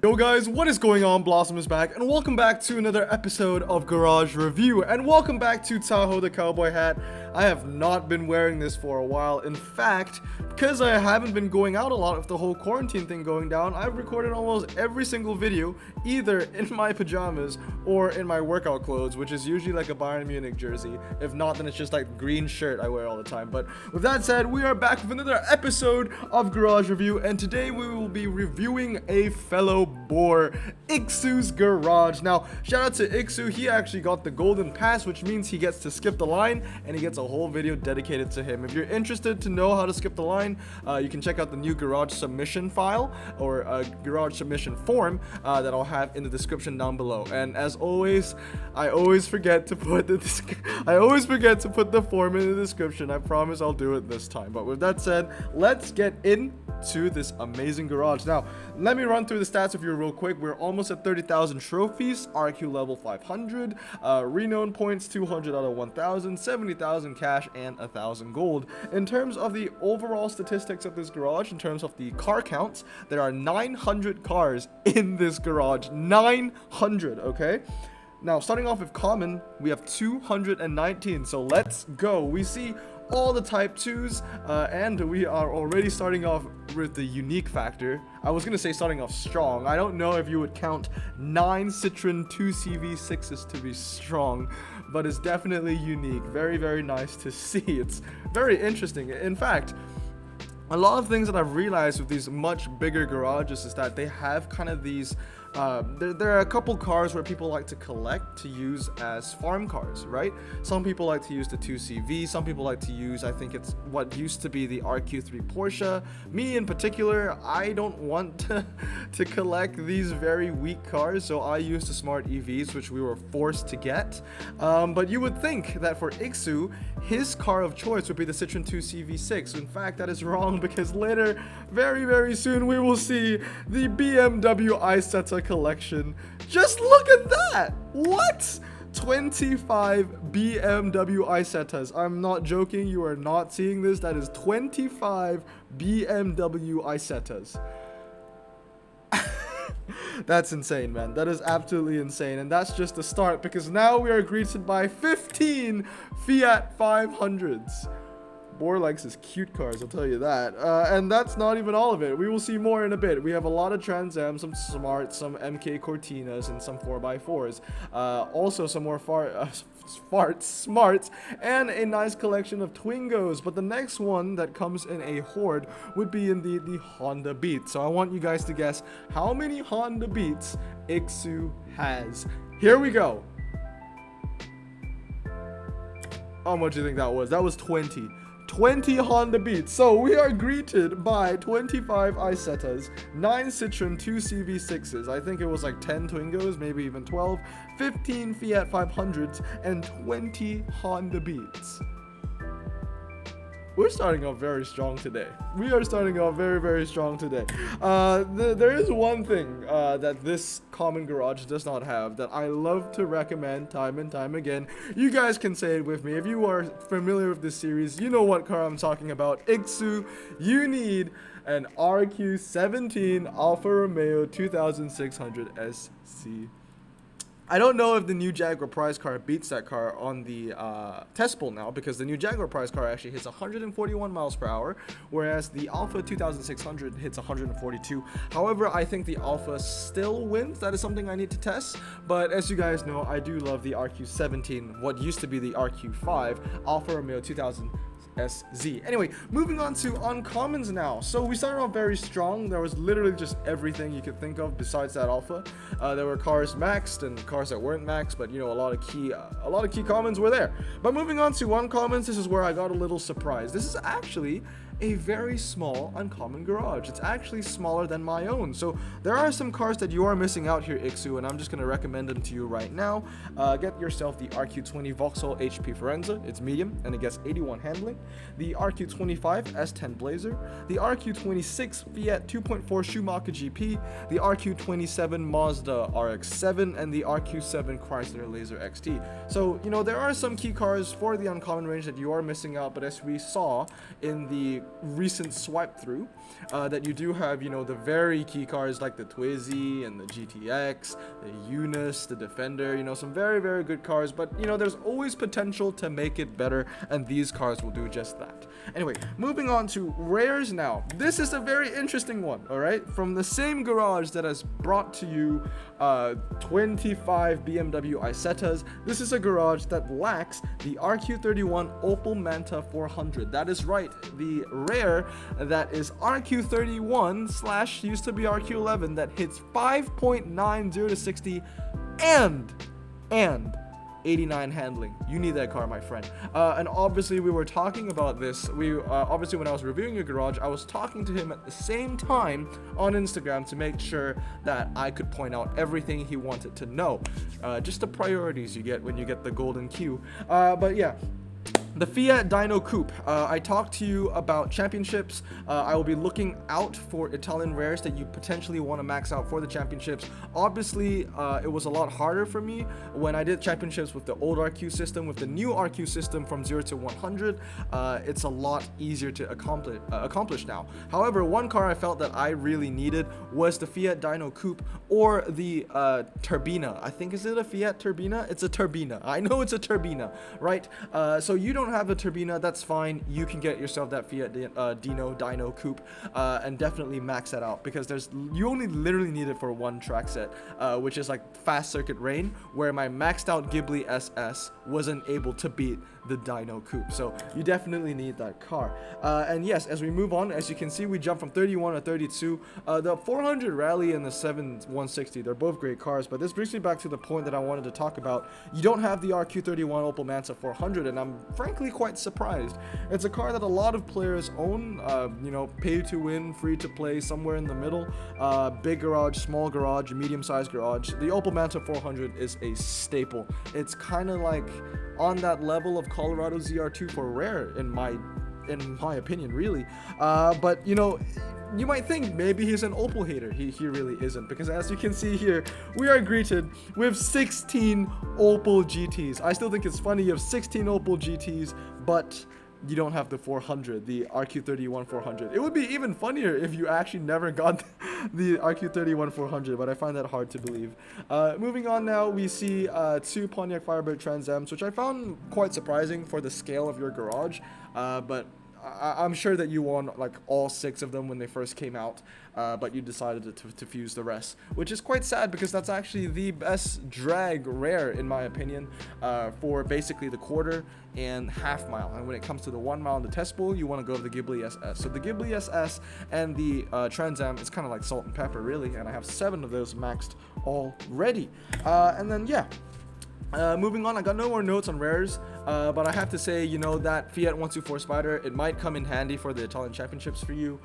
Yo guys, what is going on? Blossom is back, and welcome back to another episode of Garage Review, and welcome back to Tahoe the Cowboy Hat. I have not been wearing this for a while. In fact, because I haven't been going out a lot with the whole quarantine thing going down, I've recorded almost every single video either in my pajamas or in my workout clothes, which is usually like a Bayern Munich jersey. If not, then it's just like green shirt I wear all the time. But with that said, we are back with another episode of Garage Review, and today we will be reviewing a fellow boar, Iksu's Garage. Now, shout out to Iksu. He actually got the golden pass, which means he gets to skip the line, and he gets a whole video dedicated to him. If you're interested to know how to skip the line, you can check out the new garage submission file or garage submission form that I'll have in the description down below. And as always, I always forget to put the form in the description. I promise I'll do it this time. But with that said, let's get into this amazing garage. Now, let me run through the stats with you real quick. We're almost at 30,000 trophies, RQ level 500, renown points 200 out of 1,000, 70,000 cash, and 1,000 gold. In terms of the overall statistics of this garage, in terms of the car counts, there are 900 cars in this garage. 900, okay? Now, starting off with common, we have 219, so let's go. We see all the type 2s, and we are already starting off with the unique factor. I was gonna say starting off strong. I don't know if you would count 9 Citroen 2CV6s to be strong, but it's definitely unique. Very, very nice to see. It's very interesting. In fact, a lot of things that I've realized with these much bigger garages is that they have kind of these there are a couple cars where people like to collect to use as farm cars, right? Some people like to use the 2CV, some people like to use, I think it's what used to be the RQ3 Porsche. Me in particular, I don't want to collect these very weak cars, so I use the smart EVs, which we were forced to get. But you would think that for Iksu, his car of choice would be the Citroen 2CV6. In fact, that is wrong, because later, very, very soon, we will see the BMW Isettas collection. Just look at that! What? 25 BMW Isettas. I'm not joking, you are not seeing this. That is 25 BMW Isettas. That's insane, man. That is absolutely insane. And that's just the start, because now we are greeted by 15 Fiat 500s. Boar likes his cute cars, I'll tell you that. And that's not even all of it. We will see more in a bit. We have a lot of Trans Am, some Smart, some MK Cortinas, and some 4x4s. Also some more Smarts, and a nice collection of Twingos. But the next one that comes in a horde would be in the Honda Beat. So I want you guys to guess how many Honda Beats Iksu has. Here we go. How much do you think that was? That was 20. 20 Honda Beats. So we are greeted by 25 Isettas, 9 Citroen 2CV6s, I think it was like 10 Twingos, maybe even 12, 15 Fiat 500s, and 20 Honda Beats. We're starting off very strong today. We are starting off very, very strong today. There is one thing that this common garage does not have that I love to recommend time and time again. You guys can say it with me. If you are familiar with this series, you know what car I'm talking about. Iksu, you need an RQ17 Alfa Romeo 2600 SC. I don't know if the new Jaguar prize car beats that car on the test poll now, because the new Jaguar prize car actually hits 141 miles per hour, whereas the Alfa 2600 hits 142. However, I think the Alfa still wins. That is something I need to test. But as you guys know, I do love the RQ17, what used to be the RQ5, Alfa Romeo 2000 SZ. Anyway, moving on to uncommons now. So we started off very strong. There was literally just everything you could think of besides that Alpha. There were cars maxed and cars that weren't maxed, but you know, a lot of key commons were there. But moving on to uncommons, this is where I got a little surprised. This is actually a very small uncommon garage. It's actually smaller than my own. So there are some cars that you are missing out here, Iksu, and I'm just going to recommend them to you right now. Get yourself the RQ20 Vauxhall HP Forenza. It's medium and it gets 81 handling. The RQ25 S10 Blazer. The RQ26 Fiat 2.4 Schumacher GP. The RQ27 Mazda RX-7 and the RQ7 Chrysler Laser XT. So, you know, there are some key cars for the uncommon range that you are missing out, but as we saw in the recent swipe through, that you do have, you know, the very key cars like the Twizy and the GTX, the Eunice, the Defender, you know, some very, very good cars, but, you know, there's always potential to make it better, and these cars will do just that. Anyway, moving on to rares now. This is a very interesting one, all right? From the same garage that has brought to you 25 BMW Isettas, this is a garage that lacks the RQ31 Opel Manta 400. That is right, the rare that is RQ31 slash used to be RQ11 that hits 5.90 to 60 and 89 handling. You need that car, my friend. And obviously we were talking about this. Obviously when I was reviewing your garage, I was talking to him at the same time on Instagram to make sure that I could point out everything he wanted to know. Just the priorities you get when you get the golden queue. But yeah. The Fiat Dino Coupe. I talked to you about championships. I will be looking out for Italian rares that you potentially want to max out for the championships. Obviously, it was a lot harder for me when I did championships with the old RQ system. With the new RQ system from 0 to 100, it's a lot easier to accomplish now. However, one car I felt that I really needed was the Fiat Dino Coupe or the Turbina. I think, is it a Fiat Turbina? It's a Turbina. I know it's a Turbina, right? So you don't have a Turbina, that's fine. You can get yourself that Fiat Dino Coupe and definitely max that out, because you only literally need it for one track set, which is like Fast Circuit Rain, where my maxed out Ghibli SS wasn't able to beat the Dino Coupe. So you definitely need that car. And yes, as we move on, as you can see, we jump from 31 to 32. The 400 Rally and the 7160, they're both great cars, but this brings me back to the point that I wanted to talk about. You don't have the RQ31 Opel Manta 400, and I'm frankly quite surprised. It's a car that a lot of players own, you know, pay to win, free to play, somewhere in the middle. Big garage, small garage, medium-sized garage. The Opel Manta 400 is a staple. It's kind of like on that level of Colorado ZR2 for rare, in my opinion, really. But you know, you might think maybe he's an Opel hater. He really isn't, because as you can see here, we are greeted with 16 Opel GTs. I still think it's funny you have 16 Opel GTs, but you don't have the 400, the RQ31 400. It would be even funnier if you actually never got the RQ31 400, but I find that hard to believe. Moving on now, we see two Pontiac Firebird Trans Ams, which I found quite surprising for the scale of your garage, but I'm sure that you won like all 6 of them when they first came out, but you decided to fuse the rest, which is quite sad, because that's actually the best drag rare, in my opinion, for basically the quarter and half mile. And when it comes to the 1 mile in the test pool, you want to go to the Ghibli SS. So the Ghibli SS and the Trans Am is kind of like salt and pepper, really, and I have 7 of those maxed already. And then yeah. Moving on, I got no more notes on rares, but I have to say, you know, that Fiat 124 Spider, it might come in handy for the Italian Championships for you.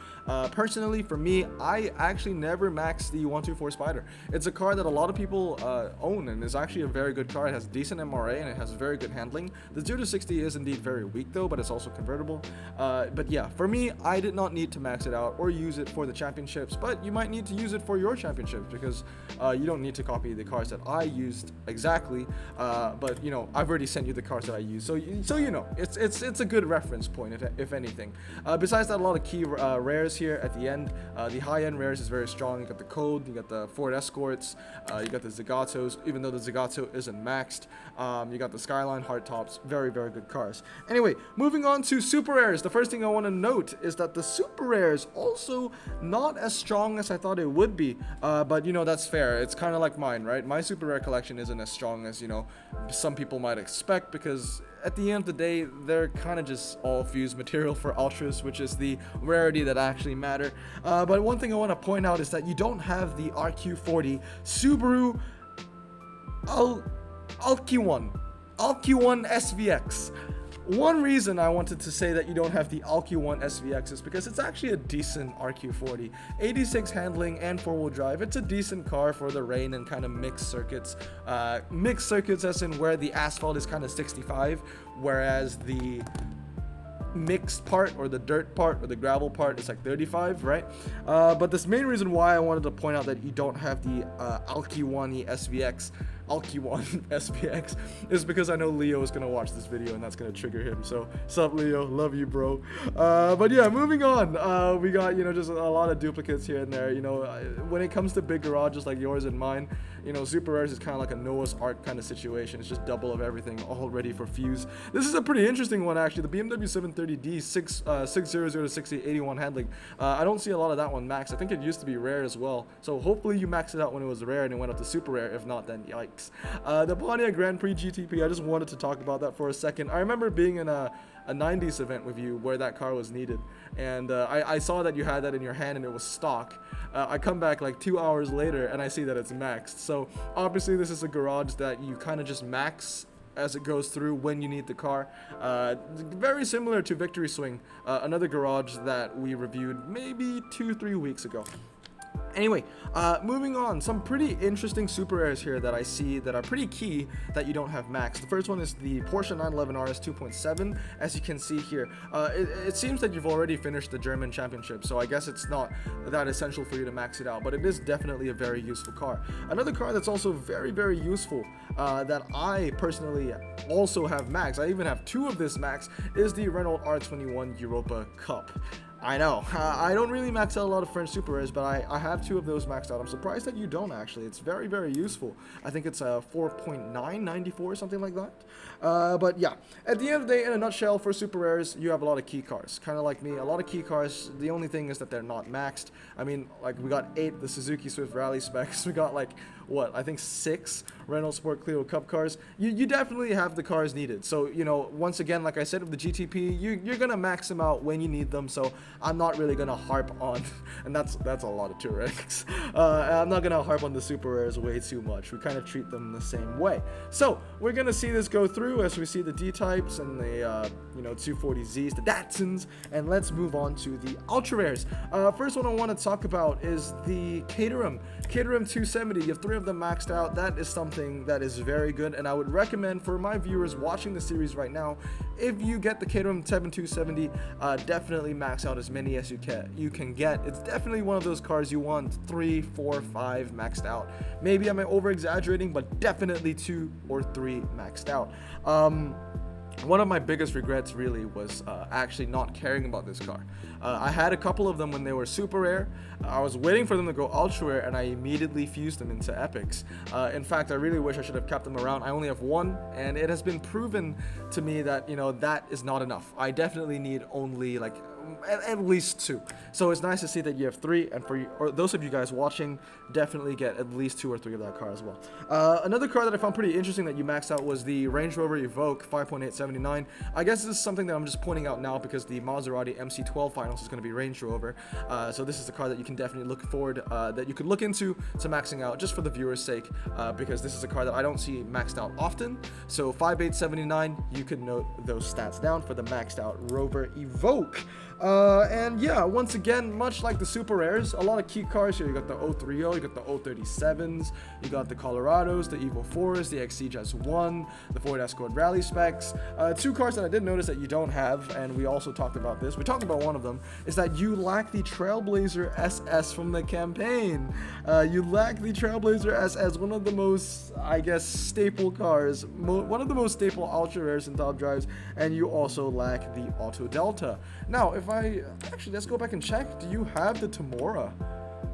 Personally, for me, I actually never maxed the 124 Spider. It's a car that a lot of people own, and is actually a very good car. It has decent MRA, and it has very good handling. The 0 to 60 is indeed very weak, though, but it's also convertible. But yeah, for me, I did not need to max it out or use it for the championships, but you might need to use it for your championships, because you don't need to copy the cars that I used exactly. But you know, I've already sent you the cars that I use, so you know, it's a good reference point, if anything. Besides that, a lot of key rares here at the end. The high-end rares is very strong. You got the Code, you got the Ford Escorts, you got the Zagatos, even though the Zagato isn't maxed. You got the Skyline hardtops, very, very good cars. Anyway, moving on to super rares. The first thing I want to note is that the super rares also not as strong as I thought it would be, but you know, that's fair. It's kind of like mine, right? My super rare collection isn't as strong as, you know, some people might expect, because at the end of the day, they're kind of just all fused material for ultras, which is the rarity that actually matter. But one thing I want to point out is that you don't have the RQ40 Subaru Alki1 SVX. One reason I wanted to say that you don't have the Alki1 SVX is because it's actually a decent RQ40. 86 handling and 4-wheel drive. It's a decent car for the rain and kind of mixed circuits. Mixed circuits as in where the asphalt is kind of 65, whereas the mixed part, or the dirt part, or the gravel part is like 35, right? But this main reason why I wanted to point out that you don't have the Alki1 SVX Alki1 SPX is because I know Leo is gonna watch this video and that's gonna trigger him. So, sup Leo, love you, bro. But yeah, moving on. We got, you know, just a lot of duplicates here and there. You know, when it comes to big garages like yours and mine, you know, Super Rares is kind of like a Noah's Ark kind of situation. It's just double of everything, all ready for fuse. This is a pretty interesting one, actually. The BMW 730D 600 to 6081 handling. I don't see a lot of that one max. I think it used to be rare as well. So hopefully you maxed it out when it was rare and it went up to super rare. If not, then yikes. The Pontiac Grand Prix GTP, I just wanted to talk about that for a second. I remember being in a 90s event with you where that car was needed, and I saw that you had that in your hand and it was stock. I come back like 2 hours later and I see that it's maxed. So obviously this is a garage that you kind of just max as it goes through when you need the car. Very similar to Victory Swing, another garage that we reviewed maybe 2-3 weeks ago. Anyway, moving on, some pretty interesting super rares here that I see that are pretty key that you don't have max. The first one is the Porsche 911 RS 2.7. As you can see here, it seems that you've already finished the German championship, so I guess it's not that essential for you to max it out, but it is definitely a very useful car. Another car that's also very, very useful that I personally also have max, I even have 2 of this max, is the Renault R21 Europa Cup. I know, I don't really max out a lot of French super rares, but I have 2 of those maxed out. I'm surprised that you don't, actually. It's very, very useful. I think it's a 4.994, something like that. But yeah, at the end of the day, in a nutshell, for super rares, you have a lot of key cars. Kind of like me, a lot of key cars. The only thing is that they're not maxed. I mean, like, we got 8 the Suzuki Swift Rally specs. We got like, what, I think 6 Renault Sport Clio Cup cars. You definitely have the cars needed. So, you know, once again, like I said, with the GTP, you're gonna max them out when you need them. So I'm not really gonna harp on, and that's a lot of Touaregs. I'm not gonna harp on the super rares way too much. We kind of treat them the same way. So we're gonna see this go through as we see the D types and the you know, 240Zs, the Datsuns, and let's move on to the ultra rares. First one I want to talk about is the Caterham 270. You have 3 of them maxed out. That is something that is very good, and I would recommend for my viewers watching the series right now, if you get the Caterham 270, definitely max out as many as you can get. It's definitely one of those cars you want 3, 4, 5 maxed out. Maybe I'm over exaggerating, but definitely 2 or 3 maxed out. One of my biggest regrets really was actually not caring about this car. I had a couple of them when they were super rare. I was waiting for them to go ultra rare, and I immediately fused them into epics. In fact, I really wish I should have kept them around. I only have 1, and it has been proven to me that, you know, that is not enough. I definitely need only like at least 2. So it's nice to see that you have 3, and for those of you guys watching, definitely get at least 2 or 3 of that car as well. Another car that I found pretty interesting that you maxed out was the Range Rover Evoque 5.879. I guess this is something that I'm just pointing out now because the Maserati MC12 Finals is going to be Range Rover. So this is a car that you can definitely look forward, that you could look into to maxing out just for the viewer's sake, because this is a car that I don't see maxed out often. So 5.879, you could note those stats down for the maxed out Rover Evoque. And yeah, once again, much like the super rares, a lot of key cars here. You got the 030, you got the 037s, you got the Colorados, the Evo 4s, the XC Jazz 1, the Ford Escort Rally specs. 2 cars that I did notice that you don't have, and we also talked about this. We talked about one of them, is that you lack the Trailblazer SS from the campaign. You lack the Trailblazer SS, one of the most, I guess, staple cars, one of the most staple ultra rares and top drives, and you also lack the Auto Delta. Now, if actually, let's go back and check. Do you have the Tamora?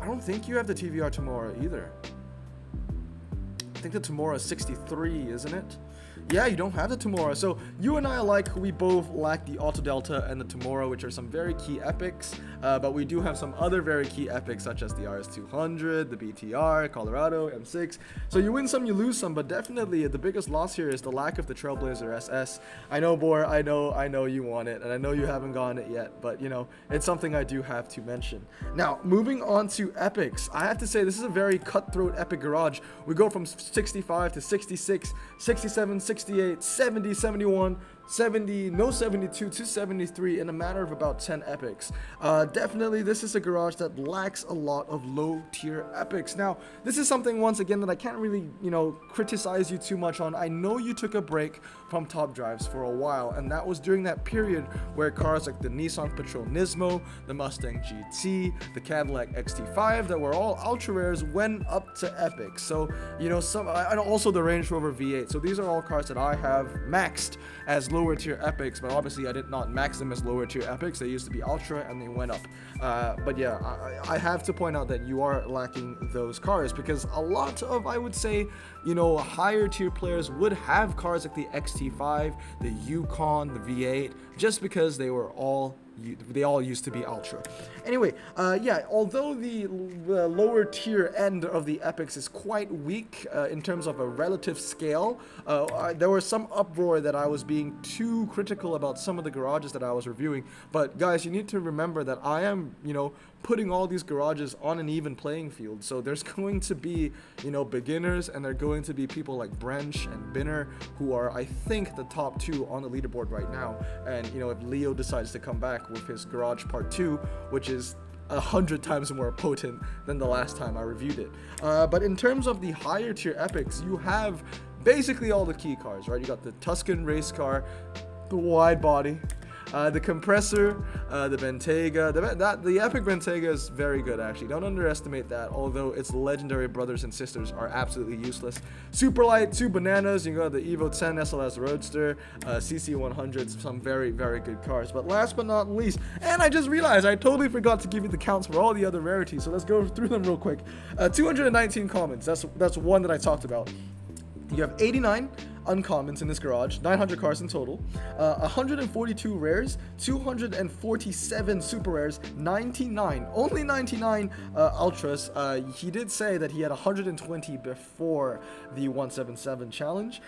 I don't think you have the TVR Tamora either. I think the Tamora is 63, isn't it? Yeah, you don't have the Tamora. So you and I alike, we both lack the Auto Delta and the Tamora, which are some very key epics. But we do have some other very key epics, such as the RS200, the BTR, Colorado, M6. So you win some, you lose some, but definitely the biggest loss here is the lack of the Trailblazer SS. I know, Bor, I know you want it, and I know you haven't gotten it yet, but you know, it's something I do have to mention. Now, moving on to epics, I have to say this is a very cutthroat epic garage. We go from 65 to 66, 67, 68, 70, 71, 70, no 72 to 73 in a matter of about 10 epics. Definitely, this is a garage that lacks a lot of low tier epics. Now, this is something, once again, that I can't really, criticize you too much on. I know you took a break from top drives for a while, and that was during that period where cars like the Nissan Patrol Nismo, the Mustang GT, the Cadillac XT5 that were all ultra rares went up to epics. So, and also the Range Rover V8. So these are all cars that I have maxed as lower tier epics, but obviously I did not max them as lower tier epics. They used to be ultra and they went up. But yeah, I have to point out that you are lacking those cars, because a lot of, I would say, higher tier players would have cars like the XT5, the Yukon, the V8, just because they all used to be ultra. Anyway, yeah, although the lower tier end of the epics is quite weak in terms of a relative scale, there was some uproar that I was being too critical about some of the garages that I was reviewing. But guys, you need to remember that I am, putting all these garages on an even playing field. So there's going to be, beginners, and there are going to be people like Brench and Binner, who are, I think, the top 2 on the leaderboard right now. And, if Leo decides to come back with his garage part 2, which is 100 times more potent than the last time I reviewed it. But in terms of the higher tier epics, you have basically all the key cars, right? You got the Tuscan race car, the wide body, the compressor, the Bentayga. The epic Bentayga is very good, actually. Don't underestimate that, although its legendary brothers and sisters are absolutely useless. Superlight, 2 bananas. You got the Evo 10 SLS Roadster, CC100s, some very, very good cars. But last but not least, and I just realized I totally forgot to give you the counts for all the other rarities, so let's go through them real quick. 219 commons, that's one that I talked about. You have 89 uncommons in this garage, 900 cars in total, 142 rares, 247 super rares, 99, only 99 ultras. He did say that he had 120 before the 177 challenge,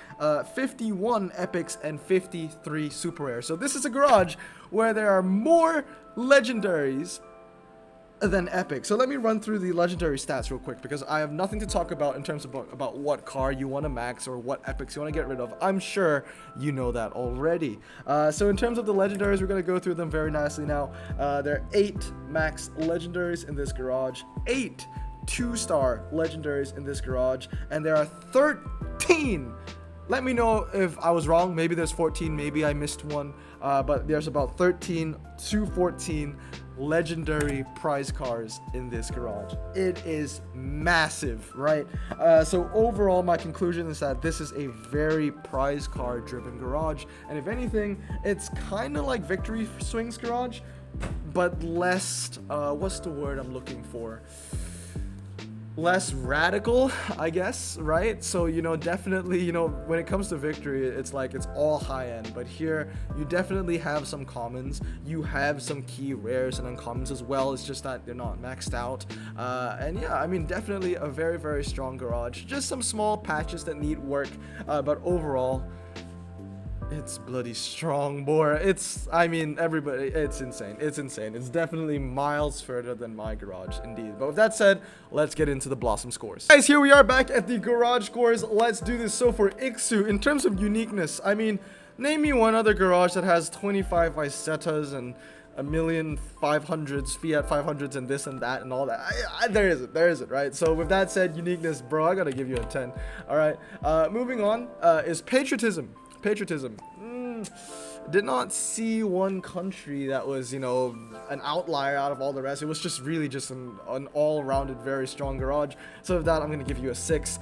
51 epics, and 53 super rares. So this is a garage where there are more legendaries than epic. So let me run through the legendary stats real quick, because I have nothing to talk about in terms of about what car you want to max or what epics you want to get rid of. I'm sure you know that already. So in terms of the legendaries, we're going to go through them very nicely now. There are 8 max legendaries in this garage, 8 2-star legendaries in this garage, and there are 13. Let me know if I was wrong. Maybe there's 14, maybe I missed one, but there's about 13 to 14 legendary prize cars in this garage. It is massive, right? So overall, my conclusion is that this is a very prize car driven garage, and if anything, it's kind of like Victory Swings garage, but less, what's the word I'm looking for? Less radical, I guess, right? So, definitely, when it comes to Victory, it's like it's all high end, but here you definitely have some commons, you have some key rares and uncommons as well. It's just that they're not maxed out. And yeah, I mean, definitely a very, very strong garage. Just some small patches that need work, but overall, it's bloody strong, boy. It's insane. It's insane. It's definitely miles further than my garage, indeed. But with that said, let's get into the Blossom scores. Guys, here we are back at the garage scores. Let's do this. So for Ixu, in terms of uniqueness, I mean, name me one other garage that has 25 Isettas and 1,500,000 Fiat 500s and this and that and all that. There isn't, right? So with that said, uniqueness, bro, I gotta give you a 10. All right. Moving on is patriotism. Did not see one country that was, an outlier out of all the rest. It was just really just an all-rounded, very strong garage. So with that, I'm going to give you a 6.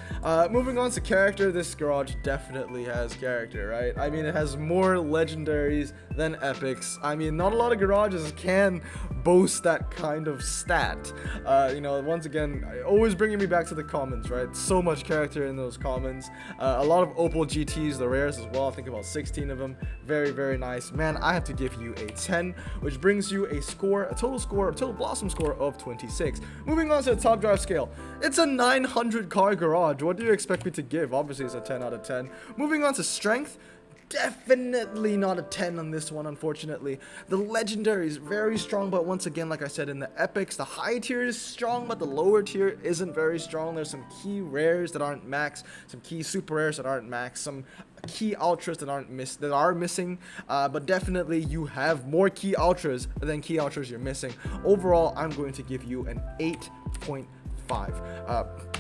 Moving on to character, this garage definitely has character, right? I mean, it has more legendaries than epics. I mean, not a lot of garages can boast that kind of stat. Once again, always bringing me back to the commons, right? So much character in those commons. A lot of Opel GTs, the rares as well. I think about 16 of them. Very, very nice. Man, I have to give you a 10, which brings you a total Blossom score of 26. Moving on to the top drive scale. It's a 900 car garage. What do you expect me to give? Obviously, it's a 10 out of 10. Moving on to strength. definitely not a 10 on this one, unfortunately. The legendary is very strong, but once again, like I said, in the epics, the high tier is strong, but the lower tier isn't very strong. There's some key rares that aren't max, some key super rares that aren't max, some key ultras that are missing, but definitely you have more key ultras than key ultras you're missing. Overall, I'm going to give you an 8.5.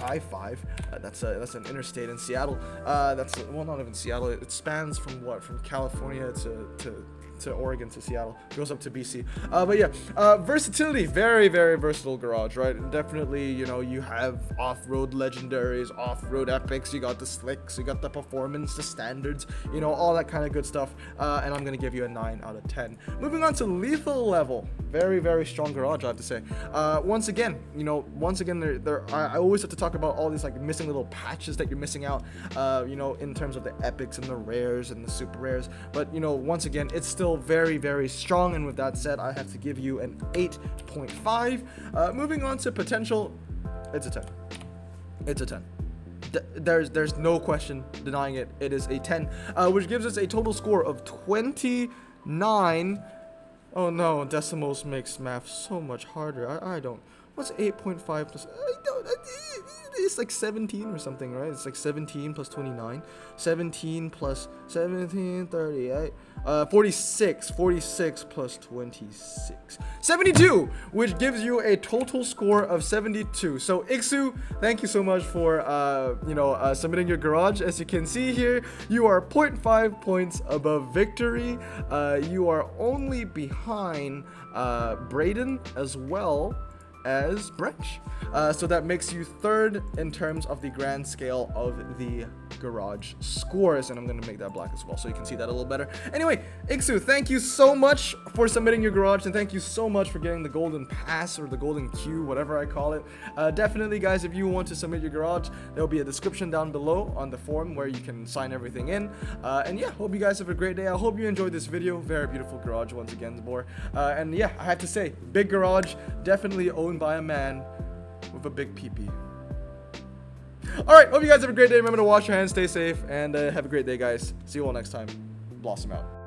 I-5. That's an interstate in Seattle. Well, not even Seattle. It spans from California to Oregon to Seattle. Goes up to BC. But yeah, versatility. Very, very versatile garage, right? Definitely, you know, you have off-road legendaries, off-road epics. You got the slicks, you got the performance, the standards, you know, all that kind of good stuff. And I'm gonna give you a 9 out of 10. Moving on to lethal level. Very, very strong garage, I have to say. Once again, I always have to talk about all these like missing little patches that you're missing out, you know, in terms of the epics and the rares and the super rares. But, you know, once again, it's still very, very strong. And with that said, I have to give you an 8.5. Moving on to potential, it's a 10. It's a 10. There's no question denying it. It is a 10, which gives us a total score of 29. Oh no, decimals makes math so much harder. I don't. What's 8.5 plus? It's like 17 or something, right? It's like 17 plus 29. 17 plus 17, 38. 46 plus 26. 72, which gives you a total score of 72. So, Iksu, thank you so much for, submitting your garage. As you can see here, you are 0.5 points above victory. You are only behind Brayden as well as Branch. So that makes you third in terms of the grand scale of the garage scores, and I'm going to make that black as well so you can see that a little better. Anyway, Iksu, thank you so much for submitting your garage, and thank you so much for getting the golden pass or the golden queue, whatever I call it. Definitely, guys, if you want to submit your garage, there will be a description down below on the form where you can sign everything in. And yeah, hope you guys have a great day. I hope you enjoyed this video. Very beautiful garage once again, Zabor. And yeah, I had to say, big garage, definitely owned by a man with a big peepee. Alright, hope you guys have a great day. Remember to wash your hands, stay safe, and have a great day, guys. See you all next time. Blossom out.